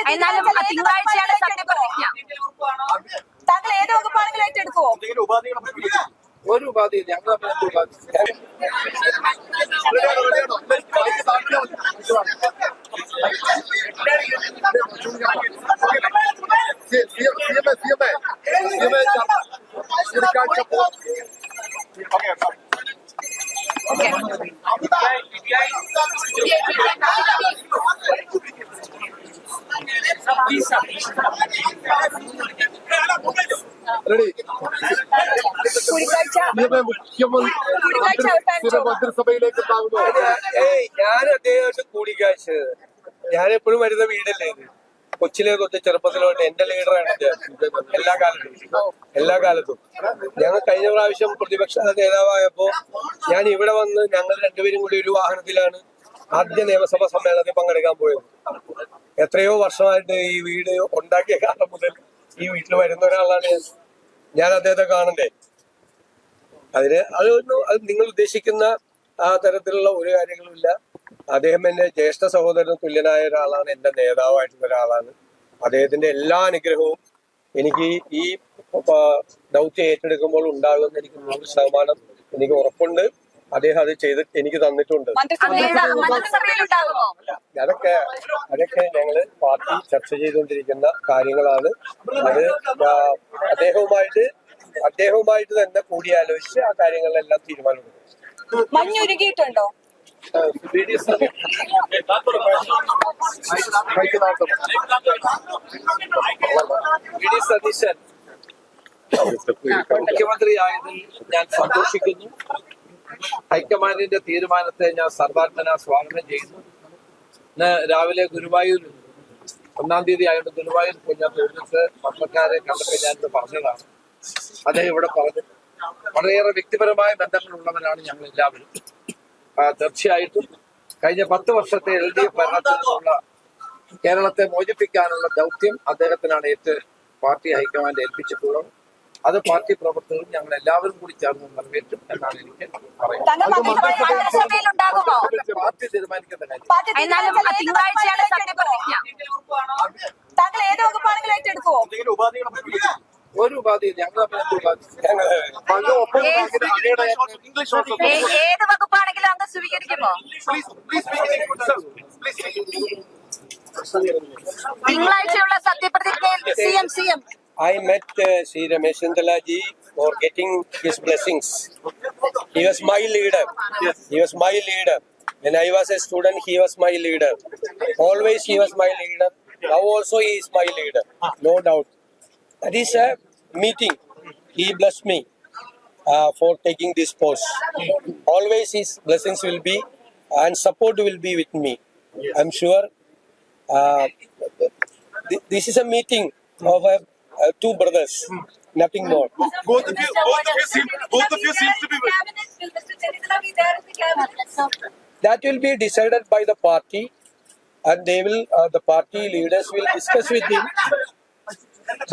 തിങ്കളാഴ്ചയാണ് സത്യപ്രതിജ്ഞ. താങ്കൾ ഏത് വകുപ്പാണെങ്കിലും ഏറ്റെടുക്കുവോ? ഒരു ഉപാധി ഞങ്ങൾ മന്ത്രിസഭയിലേക്ക് ഞാൻ അദ്ദേഹമായിട്ട് കൂടിക്കാഴ്ച ഞാൻ എപ്പോഴും വരുന്ന വീടല്ലേ ഇത്. കൊച്ചിലെ തൊട്ട് ചെറുപ്പത്തിലോട്ട് എന്റെ ലീഡറാണ് എല്ലാ കാലത്തും. ഞങ്ങൾ കഴിഞ്ഞ പ്രാവശ്യം പ്രതിപക്ഷ നേതാവായപ്പോ ഞാൻ ഇവിടെ വന്ന് ഞങ്ങൾ രണ്ടുപേരും കൂടി ഒരു വാഹനത്തിലാണ് ആദ്യ നിയമസഭാ സമ്മേളനത്തിൽ പങ്കെടുക്കാൻ പോയത്. എത്രയോ വർഷമായിട്ട് ഈ വീട് ഉണ്ടാക്കിയ കാലം മുതൽ ഈ വീട്ടിൽ വരുന്ന ഒരാളാണ് ഞാൻ അദ്ദേഹത്തെ കാണണ്ടേ. അത് നിങ്ങൾ ഉദ്ദേശിക്കുന്ന ആ തരത്തിലുള്ള ഒരു കാര്യങ്ങളുമില്ല. അദ്ദേഹം എന്റെ ജ്യേഷ്ഠ സഹോദരന് തുല്യനായ ഒരാളാണ്, എന്റെ നേതാവായിട്ടുള്ള ഒരാളാണ്. അദ്ദേഹത്തിന്റെ എല്ലാ അനുഗ്രഹവും എനിക്ക് ഈ ദൗത്യം ഏറ്റെടുക്കുമ്പോൾ ഉണ്ടാകുമെന്ന് എനിക്ക് 100% എനിക്ക് ഉറപ്പുണ്ട്. അദ്ദേഹം അത് ചെയ്ത് എനിക്ക് തന്നിട്ടുണ്ട്. അതൊക്കെ ഞങ്ങള് പാർട്ടി ചർച്ച ചെയ്തുകൊണ്ടിരിക്കുന്ന കാര്യങ്ങളാണ്. അത് അദ്ദേഹവുമായിട്ട് തന്നെ കൂടിയാലോചിച്ച് ആ കാര്യങ്ങളിലെല്ലാം തീരുമാനമെടുക്കും. മഞ്ഞുരുകിയിട്ടുണ്ടോ? സതീശൻ മുഖ്യമന്ത്രിയായതിൽ ഞാൻ സന്തോഷിക്കുന്നു. ഹൈക്കമാൻഡിന്റെ തീരുമാനത്തെ ഞാൻ സർവാത്മന സ്വാഗതം ചെയ്യുന്നു. ഇന്ന് രാവിലെ ഗുരുവായൂർ 1-ാം തീയതി ആയതുകൊണ്ട് ഗുരുവായൂർ പോയി ഞാൻ തൊഴിലിട്ട് പത്രക്കാരെ കണ്ടപ്പോൾ ഞാനിത് പറഞ്ഞതാണ്. അദ്ദേഹം ഇവിടെ പറഞ്ഞു വളരെയേറെ വ്യക്തിപരമായ ബന്ധങ്ങളുള്ളവരാണ് ഞങ്ങൾ എല്ലാവരും. തീർച്ചയായിട്ടും കഴിഞ്ഞ 10 വർഷത്തെ LDF ഭരണത്തിൽ നിന്നുള്ള കേരളത്തെ മോചിപ്പിക്കാനുള്ള ദൗത്യം അദ്ദേഹത്തിനാണ് പാർട്ടി ഹൈക്കമാൻഡ് ഏൽപ്പിച്ചിട്ടുള്ളത്. അത് പാർട്ടി പ്രവർത്തകരും ഞങ്ങൾ എല്ലാവരും കൂടി ചേർന്ന് നിറവേറ്റും എന്നാണ് എനിക്ക് പറയുന്നത്. പാർട്ടി തീരുമാനിക്കുന്ന കാര്യം. ഒരു ഉപാധി ഞങ്ങൾ ഏത് വകുപ്പാണെങ്കിലും അങ്ങ് സ്വീകരിക്കുമോ? തിങ്കളാഴ്ചയുള്ള സത്യപ്രതിജ്ഞയിൽ CM I met Sri Ramesh Chandra ji for getting his blessings. He was my leader. Yes. He was my leader. When I was a student, he was my leader. Always he was my leader. Now also he is my leader. No doubt. That is a meeting. He blessed me for taking this post. Always his blessings will be and support will be with me. I'm sure. This is a meeting of two brothers, nothing more. Both of you seem to be. That will be decided by the party, and they will. The party leaders will discuss with him.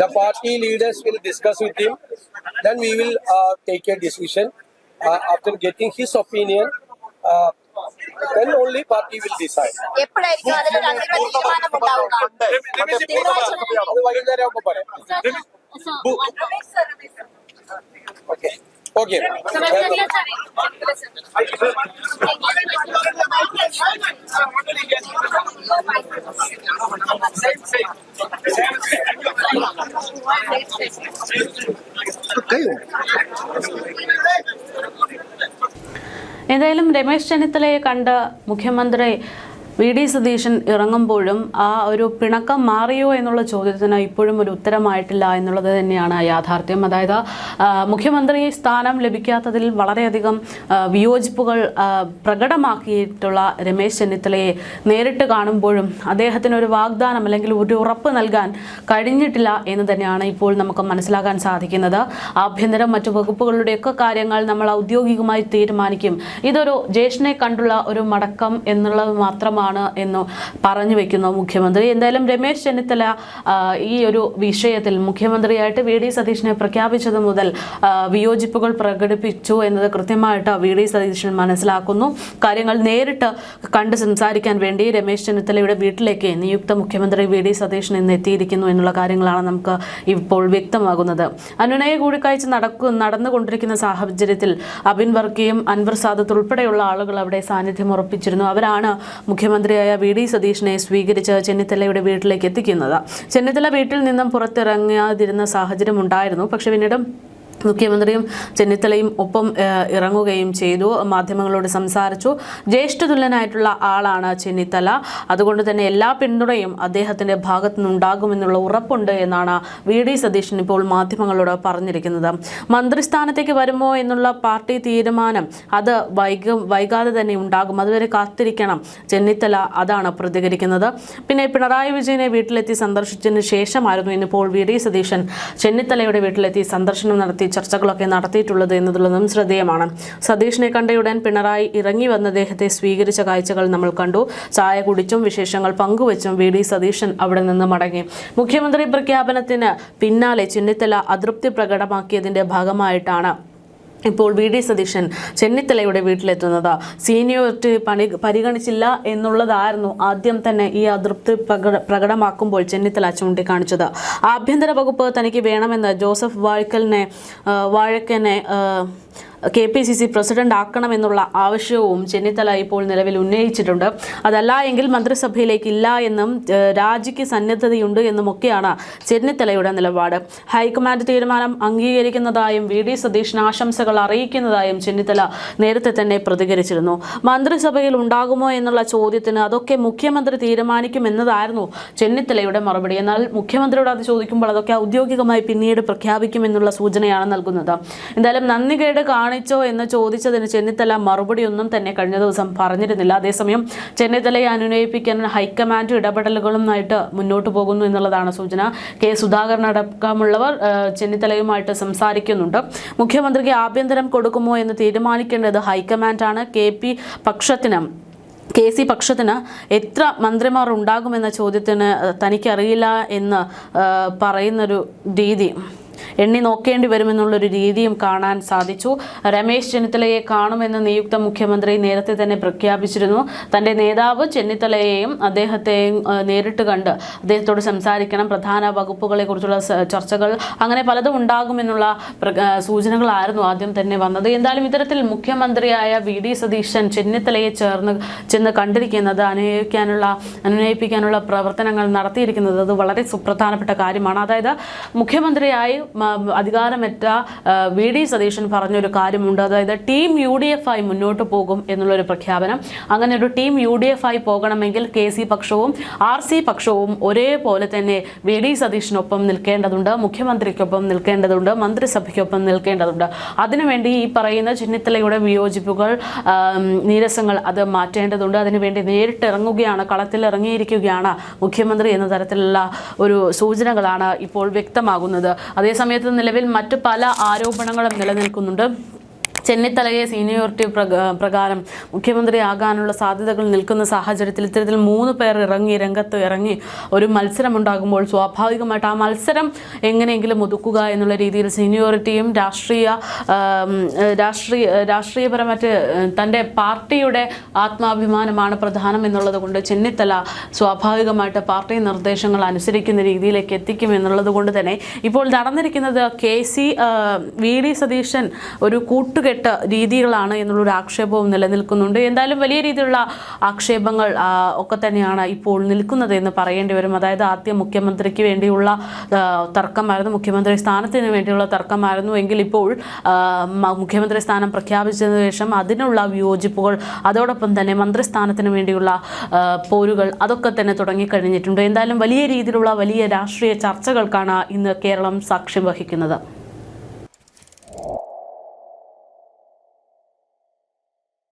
The party leaders will discuss with him. Then we will take a decision after getting his opinion. Then only party will decide. Okay. Okay. ഏതായാലും രമേശ് ചെന്നിത്തലയെ കണ്ട മുഖ്യമന്ത്രി V D Satheesan ഇറങ്ങുമ്പോഴും ആ ഒരു പിണക്കം മാറിയോ എന്നുള്ള ചോദ്യത്തിന് ഇപ്പോഴും ഒരു ഉത്തരമായിട്ടില്ല എന്നുള്ളത് തന്നെയാണ് യാഥാർത്ഥ്യം. അതായത് മുഖ്യമന്ത്രി സ്ഥാനം ലഭിക്കാത്തതിൽ വളരെയധികം വിയോജിപ്പുകൾ പ്രകടമാക്കിയിട്ടുള്ള രമേശ് ചെന്നിത്തലയെ നേരിട്ട് കാണുമ്പോഴും അദ്ദേഹത്തിനൊരു വാഗ്ദാനം അല്ലെങ്കിൽ ഒരു ഉറപ്പ് നൽകാൻ കഴിഞ്ഞിട്ടില്ല എന്ന് തന്നെയാണ് ഇപ്പോൾ നമുക്ക് മനസ്സിലാക്കാൻ സാധിക്കുന്നത്. ആഭ്യന്തരം മറ്റു വകുപ്പുകളുടെയൊക്കെ കാര്യങ്ങൾ നമ്മൾ ഔദ്യോഗികമായി തീരുമാനിക്കും. ഇതൊരു ജ്യേഷ്ഠനെ കണ്ടുള്ള ഒരു മടക്കം എന്നുള്ളത് മാത്രമാണ് ആവശ്യമാണ് എന്ന് പറഞ്ഞു വെക്കുന്നു മുഖ്യമന്ത്രി. എന്തായാലും രമേശ് ചെന്നിത്തല ഈ ഒരു വിഷയത്തിൽ മുഖ്യമന്ത്രിയായിട്ട് വി ഡി സതീശനെ പ്രഖ്യാപിച്ചത് മുതൽ വിയോജിപ്പുകൾ പ്രകടിപ്പിച്ചു എന്നത് കൃത്യമായിട്ട് വി ഡി സതീശൻ മനസ്സിലാക്കുന്നു. കാര്യങ്ങൾ നേരിട്ട് കണ്ട് സംസാരിക്കാൻ വേണ്ടി രമേശ് ചെന്നിത്തലയുടെ വീട്ടിലേക്ക് നിയുക്ത മുഖ്യമന്ത്രി വി ഡി സതീശൻ ഇന്ന് എത്തിയിരിക്കുന്നു എന്നുള്ള കാര്യങ്ങളാണ് നമുക്ക് ഇപ്പോൾ വ്യക്തമാകുന്നത്. അനുനയ കൂടിക്കാഴ്ച നടന്നുകൊണ്ടിരിക്കുന്ന സാഹചര്യത്തിൽ അബിൻ വർക്കിയും അൻവർ സാദത്ത് ഉൾപ്പെടെയുള്ള ആളുകൾ അവിടെ സാന്നിധ്യം ഉറപ്പിച്ചിരുന്നു. അവരാണ് മുഖ്യമന്ത്രിയായ വി ഡി സതീശനെ സ്വീകരിച്ച് ചെന്നിത്തലയുടെ വീട്ടിലേക്ക് എത്തിക്കുന്നത്. ചെന്നിത്തല വീട്ടിൽ നിന്നും പുറത്തിറങ്ങാതിരുന്ന സാഹചര്യം ഉണ്ടായിരുന്നു. പക്ഷെ പിന്നീട് മുഖ്യമന്ത്രിയും ചെന്നിത്തലയും ഒപ്പം ഇറങ്ങുകയും ചെയ്തു. മാധ്യമങ്ങളോട് സംസാരിച്ചു. ജ്യേഷ്ഠതുല്യനായിട്ടുള്ള ആളാണ് ചെന്നിത്തല. അതുകൊണ്ട് തന്നെ എല്ലാ പിന്തുണയും അദ്ദേഹത്തിൻ്റെ ഭാഗത്തു നിന്നുണ്ടാകുമെന്നുള്ള ഉറപ്പുണ്ട് എന്നാണ് വി ഡി സതീശൻ ഇപ്പോൾ മാധ്യമങ്ങളോട് പറഞ്ഞിരിക്കുന്നത്. മന്ത്രിസ്ഥാനത്തേക്ക് വരുമോ എന്നുള്ള പാർട്ടി തീരുമാനം അത് വൈകാതെ തന്നെ ഉണ്ടാകും. അതുവരെ കാത്തിരിക്കണം ചെന്നിത്തല, അതാണ് പ്രതികരിക്കുന്നത്. പിന്നെ പിണറായി വിജയനെ വീട്ടിലെത്തി സന്ദർശിച്ചതിന് ശേഷമായിരുന്നു ഇന്നിപ്പോൾ വി ഡി സതീശൻ ചെന്നിത്തലയുടെ വീട്ടിലെത്തി സന്ദർശനം നടത്തി ചർച്ചകളൊക്കെ നടത്തിയിട്ടുള്ളത് എന്നതുള്ളതും ശ്രദ്ധേയമാണ്. സതീഷിനെ കണ്ടയുടൻ പിണറായി ഇറങ്ങി വന്ന അദ്ദേഹത്തെ സ്വീകരിച്ച കാഴ്ചകൾ നമ്മൾ കണ്ടു. ചായ കുടിച്ചും വിശേഷങ്ങൾ പങ്കുവച്ചും വി ഡി സതീശൻ അവിടെ നിന്ന് മടങ്ങി. മുഖ്യമന്ത്രി പ്രഖ്യാപനത്തിന് പിന്നാലെ ചെന്നിത്തല അതൃപ്തി പ്രകടമാക്കിയതിന്റെ ഭാഗമായിട്ടാണ് ഇപ്പോൾ വി ഡി സതീശൻ ചെന്നിത്തലയുടെ വീട്ടിലെത്തുന്നത്. സീനിയോറിറ്റി പരിഗണിച്ചില്ല എന്നുള്ളതായിരുന്നു ആദ്യം തന്നെ ഈ അതൃപ്തി പ്രകടമാക്കുമ്പോൾ ചെന്നിത്തല ചൂണ്ടിക്കാണിച്ചത്. ആഭ്യന്തര വകുപ്പ് തനിക്ക് വേണമെന്ന് ജോസഫ് വാഴക്കനെ KPCC പ്രസിഡന്റ് ആക്കണമെന്നുള്ള ആവശ്യവും ചെന്നിത്തല ഇപ്പോൾ നിലവിൽ ഉന്നയിച്ചിട്ടുണ്ട്. അതല്ല എങ്കിൽ മന്ത്രിസഭയിലേക്ക് ഇല്ല എന്നും രാജിക്ക് സന്നദ്ധതയുണ്ട് എന്നുമൊക്കെയാണ് ചെന്നിത്തലയുടെ നിലപാട്. ഹൈക്കമാൻഡ് തീരുമാനം അംഗീകരിക്കുന്നതായും വി ഡി സതീശൻ ആശംസകൾ അറിയിക്കുന്നതായും ചെന്നിത്തല നേരത്തെ തന്നെ പ്രതികരിച്ചിരുന്നു. മന്ത്രിസഭയിൽ ഉണ്ടാകുമോ എന്നുള്ള ചോദ്യത്തിന് അതൊക്കെ മുഖ്യമന്ത്രി തീരുമാനിക്കുമെന്നതായിരുന്നു ചെന്നിത്തലയുടെ മറുപടി. എന്നാൽ മുഖ്യമന്ത്രിയോട് അത് ചോദിക്കുമ്പോൾ അതൊക്കെ ഔദ്യോഗികമായി പിന്നീട് പ്രഖ്യാപിക്കുമെന്നുള്ള സൂചനയാണ് നൽകുന്നത്. എന്തായാലും നന്ദികേട് കാണിച്ചോ എന്ന് ചോദിച്ചതിന് ചെന്നിത്തല മറുപടിയൊന്നും തന്നെ കഴിഞ്ഞ ദിവസം പറഞ്ഞിരുന്നില്ല. അതേസമയം ചെന്നിത്തലയെ അനുനയിപ്പിക്കാൻ ഹൈക്കമാൻഡ് ഇടപെടലുകളുമായിട്ട് മുന്നോട്ട് പോകുന്നു എന്നുള്ളതാണ് സൂചന. കെ സുധാകരൻ അടക്കമുള്ളവർ ചെന്നിത്തലയുമായിട്ട് സംസാരിക്കുന്നുണ്ട്. മുഖ്യമന്ത്രിക്ക് ആഭ്യന്തരം കൊടുക്കുമോ എന്ന് തീരുമാനിക്കേണ്ടത് ഹൈക്കമാൻഡാണ്. കെ സി പക്ഷത്തിന് എത്ര മന്ത്രിമാർ ഉണ്ടാകുമെന്ന ചോദ്യത്തിന് തനിക്കറിയില്ല എന്ന് പറയുന്നൊരു രീതി എണ്ണി നോക്കേണ്ടി വരുമെന്നുള്ളൊരു രീതിയും കാണാൻ സാധിച്ചു. രമേശ് ചെന്നിത്തലയെ കാണുമെന്ന് നിയുക്ത മുഖ്യമന്ത്രി നേരത്തെ തന്നെ പ്രഖ്യാപിച്ചിരുന്നു. തൻ്റെ നേതാവ് ചെന്നിത്തലയെയും അദ്ദേഹത്തെയും നേരിട്ട് കണ്ട് അദ്ദേഹത്തോട് സംസാരിക്കണം, പ്രധാന വകുപ്പുകളെ കുറിച്ചുള്ള ചർച്ചകൾ അങ്ങനെ പലതും ഉണ്ടാകുമെന്നുള്ള സൂചനകളായിരുന്നു ആദ്യം തന്നെ വന്നത്. എന്തായാലും ഇത്തരത്തിൽ മുഖ്യമന്ത്രിയായ വി ഡി സതീശൻ ചെന്നിത്തലയെ ചെന്ന് കണ്ടിരിക്കുന്നത്, അനുനയിപ്പിക്കാനുള്ള പ്രവർത്തനങ്ങൾ നടത്തിയിരിക്കുന്നത് അത് വളരെ സുപ്രധാനപ്പെട്ട കാര്യമാണ്. അതായത് മുഖ്യമന്ത്രിയായി അധികാരമേറ്റ വി ഡി സതീശൻ പറഞ്ഞൊരു കാര്യമുണ്ട്. അതായത് ടീം UDF ആയി മുന്നോട്ട് പോകും എന്നുള്ളൊരു പ്രഖ്യാപനം. അങ്ങനെ ഒരു ടീം UDF ആയി പോകണമെങ്കിൽ KC പക്ഷവും RC പക്ഷവും ഒരേപോലെ തന്നെ വി ഡി സതീശനൊപ്പം നിൽക്കേണ്ടതുണ്ട്, മുഖ്യമന്ത്രിക്കൊപ്പം നിൽക്കേണ്ടതുണ്ട്, മന്ത്രിസഭയ്ക്കൊപ്പം നിൽക്കേണ്ടതുണ്ട്. അതിനുവേണ്ടി ഈ പറയുന്ന ചെന്നിത്തലയുടെ വിയോജിപ്പുകൾ, നീരസങ്ങൾ അത് മാറ്റേണ്ടതുണ്ട്. അതിനുവേണ്ടി നേരിട്ട് ഇറങ്ങുകയാണ്, കളത്തിൽ ഇറങ്ങിയിരിക്കുകയാണ് മുഖ്യമന്ത്രി എന്ന തരത്തിലുള്ള ഒരു സൂചനകളാണ് ഇപ്പോൾ വ്യക്തമാകുന്നത്. അതേസമയത്ത് നിലവിൽ മറ്റു പല ആരോപണങ്ങളും നിലനിൽക്കുന്നുണ്ട്. ചെന്നിത്തലയെ സീനിയോറിറ്റി പ്രകാരം മുഖ്യമന്ത്രിയാകാനുള്ള സാധ്യതകൾ നിൽക്കുന്ന സാഹചര്യത്തിൽ ഇത്തരത്തിൽ 3 പേർ രംഗത്ത് ഇറങ്ങി ഒരു മത്സരമുണ്ടാകുമ്പോൾ സ്വാഭാവികമായിട്ട് ആ മത്സരം എങ്ങനെയെങ്കിലും ഒതുക്കുക എന്നുള്ള രീതിയിൽ സീനിയോറിറ്റിയും രാഷ്ട്രീയപരമായിട്ട് തൻ്റെ പാർട്ടിയുടെ ആത്മാഭിമാനമാണ് പ്രധാനം എന്നുള്ളത് കൊണ്ട് ചെന്നിത്തല സ്വാഭാവികമായിട്ട് പാർട്ടി നിർദ്ദേശങ്ങൾ അനുസരിക്കുന്ന രീതിയിലേക്ക് എത്തിക്കും എന്നുള്ളത് കൊണ്ട് തന്നെ ഇപ്പോൾ നടന്നിരിക്കുന്നത് വി ഡി സതീശൻ ഒരു കൂട്ടുകെട്ട് രീതികളാണ് എന്നുള്ളൊരു ആക്ഷേപവും നിലനിൽക്കുന്നുണ്ട്. എന്തായാലും വലിയ രീതിയിലുള്ള ആക്ഷേപങ്ങൾ ഒക്കെ തന്നെയാണ് ഇപ്പോൾ നിൽക്കുന്നത് എന്ന് പറയേണ്ടി വരും. അതായത് ആദ്യം മുഖ്യമന്ത്രിക്ക് വേണ്ടിയുള്ള തർക്കമായിരുന്നു, മുഖ്യമന്ത്രി സ്ഥാനത്തിന് വേണ്ടിയുള്ള തർക്കമായിരുന്നു എങ്കിൽ ഇപ്പോൾ മുഖ്യമന്ത്രി സ്ഥാനം പ്രഖ്യാപിച്ചതിന് ശേഷം അതിനുള്ള വിയോജിപ്പുകൾ, അതോടൊപ്പം തന്നെ മന്ത്രിസ്ഥാനത്തിന് വേണ്ടിയുള്ള പോരുകൾ അതൊക്കെ തന്നെ തുടങ്ങിക്കഴിഞ്ഞിട്ടുണ്ട്. എന്തായാലും വലിയ രീതിയിലുള്ള വലിയ രാഷ്ട്രീയ ചർച്ചകൾക്കാണ് ഇന്ന് കേരളം സാക്ഷ്യം വഹിക്കുന്നത്.